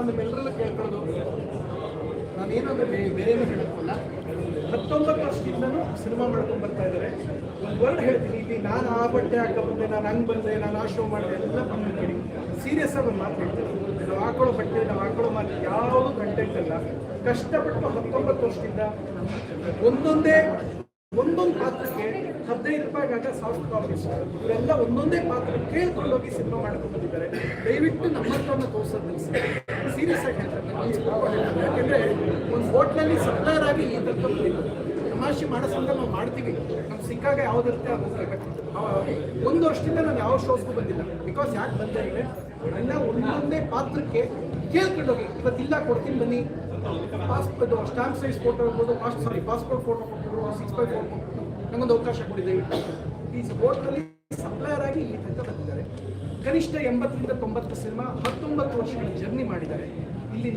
ನಿಮ್ಮೆಲ್ಲರಲ್ಲೂ ಕೇಳ್ಕೊಳ್ಳೋದು, ನಾನೇನಾದ್ರೂ ಬೇರೇನೂ ಹೇಳೋಕ್ಕಲ್ಲ. 19 ವರ್ಷದಿಂದನೂ ಸಿನಿಮಾ ಮಾಡ್ಕೊಂಡು ಬರ್ತಾ ಇದ್ದಾರೆ. ಒಂದು ವರ್ಡ್ ಹೇಳ್ತೀನಿ, ಇಲ್ಲಿ ನಾನು ಆ ಬಟ್ಟೆ ಹಾಕ ಬಂದೆ, ನಾನು ಹಂಗೆ ಬಂದೆ, ನಾನು ಆ ಶೋ ಮಾಡಿದೆ ಎಲ್ಲ ಬಂದ್ಬಿಡಿ. ಸೀರಿಯಸ್ ಆಗಿ ಒಂದು ಮಾತು ಹೇಳ್ತೀನಿ, ನಾವು ಹಾಕೊಳ್ಳೋ ಬಟ್ಟೆ, ನಾವು ಹಾಕೊಳ್ಳೋ ಮಾತು ಯಾವುದು ಕಂಟೆಂಟ್ ಅಲ್ಲ. ಕಷ್ಟಪಟ್ಟು 19 ವರ್ಷದಿಂದ ಒಂದೊಂದು ಪಾತ್ರಕ್ಕೆ 15 ರೂಪಾಯಿಗಾಗ ಸಾಫ್ಟ್ ಕಾಪೀಸ್ ಇವರೆಲ್ಲ ಒಂದೊಂದೇ ಪಾತ್ರ ಕೇಳ್ಕೊಂಡೋಗಿ ಸಿನಿಮಾ ಮಾಡ್ಕೊಂಡು ಬಂದಿದ್ದಾರೆ. ದಯವಿಟ್ಟು ನಮ್ಮ ಹತ್ರನ ತೋರಿಸೋದು ಸೀರಿಯಸ್ ಆಗಿ ಹೇಳ್ತಾರೆ. ಯಾಕೆಂದರೆ ಒಂದು ಹೋಟ್ಲಲ್ಲಿ ಸಪ್ಲೈಯರ್ ಆಗಿ ಈ ಥರ ಬಂದಿಲ್ಲ. ತಮಾಷೆ ಮಾಡಿಸೋಂತ ನಾವು ಮಾಡ್ತೀವಿ, ನಮ್ಗೆ ಸಿಕ್ಕಾಗ ಯಾವುದಿರುತ್ತೆ ಅದು ಹೋಗ್ಬೇಕು. 1 ವರ್ಷದಿಂದ ನಾನು ಯಾವ ಶೋಸ್ಗೂ ಬಂದಿಲ್ಲ. ಬಿಕಾಸ್ ಯಾಕೆ ಬಂದ ಅಂದರೆ ನನ್ನ ಒಂದೊಂದೇ ಪಾತ್ರಕ್ಕೆ ಕೇಳ್ಕೊಂಡೋಗಿ ಇವತ್ತಿಲ್ಲ ಕೊಡ್ತೀನಿ ಬನ್ನಿ, ಪಾಸ್ಪೋರ್ಟ್ ಸ್ಟಾಂಪ್ ಸೈಜ್ ಫೋಟೋ ಇರ್ಬೋದು, ಪಾಸ್ಪೋರ್ಟ್ ಫೋಟೋ ಕೊಟ್ಬಿಟ್ಟು 6x4 ಕೊಟ್ಬಿಟ್ಟು ನಮಗೊಂದು ಅವಕಾಶ ಕೊಟ್ಟಿದ್ದೇವೆ. ಈ ಸ್ಪೋರ್ಟ್ನಲ್ಲಿ ಸಪ್ಲೈಯರ್ ಆಗಿ ಈ ತನಕ ಬಂದಿದ್ದಾರೆ. ಕನಿಷ್ಠ 80 ರಿಂದ 90 ಸಿನಿಮಾ 19 ವರ್ಷಗಳ ಜರ್ನಿ ಮಾಡಿದ್ದಾರೆ. ಇಲ್ಲಿ